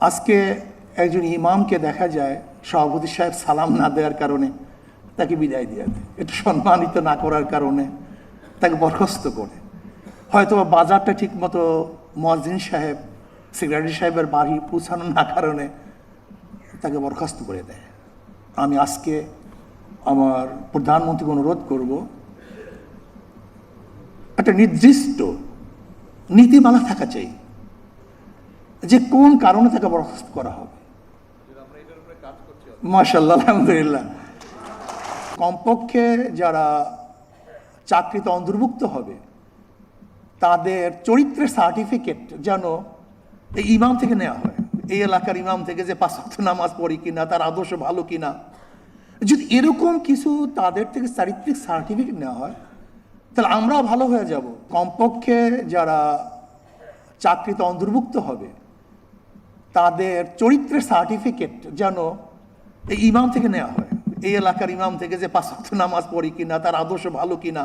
আজকে একজন ইমামকে দেখা যায় সভাপতি সাহেব সালাম না দেওয়ার কারণে তাকে বিদায় দিয়ে দেয়, এটা সম্মানিত না করার কারণে তাকে বরখাস্ত করে, হয়তো বাজারটা ঠিকমতো মুয়াজ্জিন সাহেব সেক্রেটারি সাহেবের বাড়ি পৌঁছানো না কারণে তাকে বরখাস্ত করে দেয়। আমি আজকে আমার প্রধানমন্ত্রীকে অনুরোধ করব, একটা নির্দিষ্ট নীতিমালা থাকা চাই যে কোন কারণে তাকে বরখাস্ত করা হবে। মাশাআল্লাহ, আলহামদুলিল্লাহ। কমপক্ষে যারা চাকরিতে অন্তর্ভুক্ত হবে তাদের চরিত্রের সার্টিফিকেট যেন এই ইমাম থেকে নেওয়া হয়, এই এলাকার ইমাম থেকে, যে 5 ওয়াক্ত নামাজ পড়ি কিনা, তার আদর্শ ভালো কিনা। যদি এরকম কিছু তাদের থেকে চারিত্রিক সার্টিফিকেট নেওয়া হয় তাহলে আমরাও ভালো হয়ে যাব। কমপক্ষে যারা চাকরিতে অন্তর্ভুক্ত হবে তাদের চরিত্রের সার্টিফিকেট যেন এই ইমাম থেকে নেওয়া হয়, এই এলাকার ইমাম থেকে, যে 5 ওয়াক্ত নামাজ পড়ি কিনা, তার আদর্শ ভালো কিনা।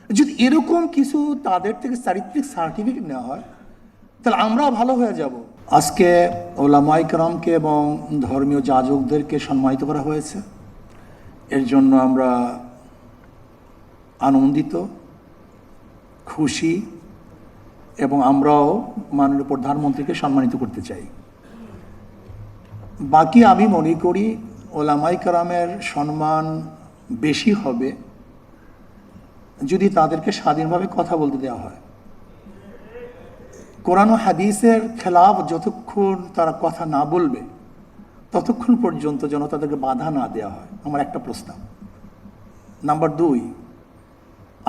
যদি এরকম কিছু তাদের থেকে চারিত্রিক সার্টিফিকেট নেওয়া হয় তাহলে আমরাও ভালো হয়ে যাব। আজকে ওলামায়ে কেরামকে এবং ধর্মীয় যাজকদেরকে সম্মানিত করা হয়েছে, এর জন্য আমরা আনন্দিত, খুশি, এবং আমরাও মাননীয় প্রধানমন্ত্রীকে সম্মানিত করতে চাই। বাকি আমি মনে করি ওলামায়ে কেরামের সম্মান বেশি হবে যদি তাদেরকে স্বাধীনভাবে কথা বলতে দেওয়া হয়। কোরআন ও হাদিসের খেলাফ যতক্ষণ তারা কথা না বলবে ততক্ষণ পর্যন্ত যেন তাদেরকে বাধা না দেওয়া হয়, আমার একটা প্রস্তাব। নাম্বার 2,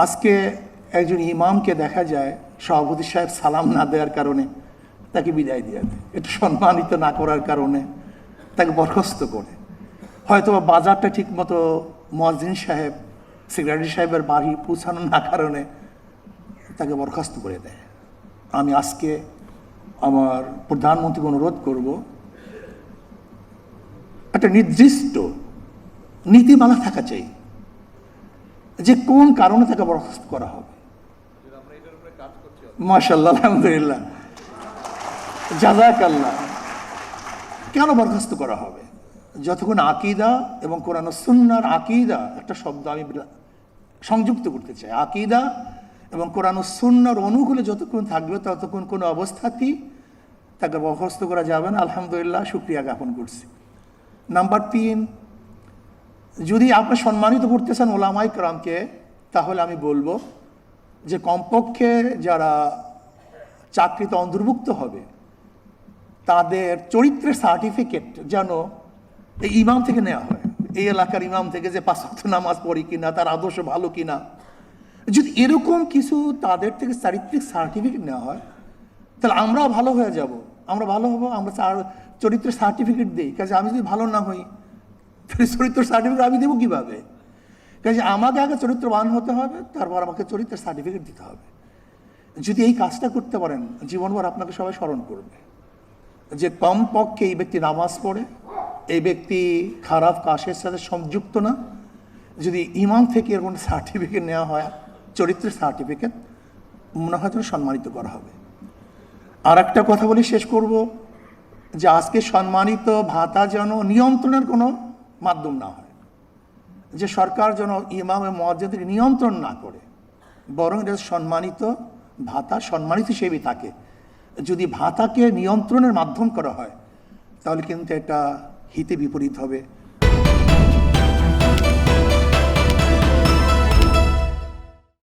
আজকে একজন ইমামকে দেখা যায় সভাপতি সাহেব সালাম না দেওয়ার কারণে তাকে বিদায় দিয়ে দেয়, এটা সম্মানিত না করার কারণে তাকে বরখাস্ত করে, হয়তো বাজারটা ঠিকমতো মুয়াজ্জিন সাহেব সেক্রেটারি সাহেবের বাড়ি পৌঁছানো না কারণে তাকে বরখাস্ত করে দেয়। আমি আজকে আমার প্রধানমন্ত্রীকে অনুরোধ করব, একটা নির্দিষ্ট নীতিমালা থাকা চাই যে কোন কারণে তাকে বরখাস্ত করা হবে। মাশাআল্লাহ, আলহামদুলিল্লাহ, জাযাকাল্লাহ। কেন বরখাস্ত করা হবে? যতক্ষণ আকীদা এবং কোরআন ও সুন্নাহর আকীদা, একটা শব্দ আমি সংযুক্ত করতে চাই, আকীদা এবং কোরআন ও সুন্নাহর অনুকূলে যতক্ষণ থাকবে ততক্ষণ কোনো অবস্থাতেই তাকে বরখাস্ত করা যাবে না। আলহামদুলিল্লাহ, শুকরিয়া জ্ঞাপন করছি। নাম্বার 3, যদি আপনি সম্মানিত করতে চান ওলামায়ে কেরামকে, তাহলে আমি বলবো যে কমপক্ষে যারা চাকরিতে অন্তর্ভুক্ত হবে তাদের চরিত্রের সার্টিফিকেট যেন এই ইমাম থেকে নেওয়া হয়, এই এলাকার ইমাম থেকে, যে 5 ওয়াক্ত নামাজ পড়ি কিনা, তার আদর্শ ভালো কিনা। যদি এরকম কিছু তাদের থেকে চারিত্রিক সার্টিফিকেট নেওয়া হয় তাহলে আমরাও ভালো হয়ে যাব, আমরা ভালো হবো। আমরা চরিত্রের সার্টিফিকেট দিই, কাজে আমি যদি ভালো না হই তাহলে চরিত্র সার্টিফিকেট আমি দেবো কীভাবে? কাজে আমাকে আগে চরিত্রবান হতে হবে, তারপর আমাকে চরিত্রের সার্টিফিকেট দিতে হবে। যদি এই কাজটা করতে পারেন জীবনভর আপনাকে সবাই স্মরণ করবে যে কমপক্ষে এই ব্যক্তি নামাজ পড়ে, এই ব্যক্তি খারাপ কাজের সাথে সংযুক্ত না। যদি ইমাম থেকে এর কোনো সার্টিফিকেট নেওয়া হয়, চরিত্রের সার্টিফিকেট, মনে হয় যেন সম্মানিত করা হবে। আর একটা কথা বলি, শেষ করব, যে আজকে সম্মানিত ভাতা যেন নিয়ন্ত্রণের কোনো মাধ্যম না হয়, যে সরকার যেন ইমাম এবং মুয়াজ্জিনকে নিয়ন্ত্রণ না করে, বরং এটা সম্মানিত ভাতা সম্মানিত হিসেবেই থাকে। যদি ভাতাকে নিয়ন্ত্রণের মাধ্যম করা হয় তাহলে কিন্তু এটা হিতে বিপরীত হবে।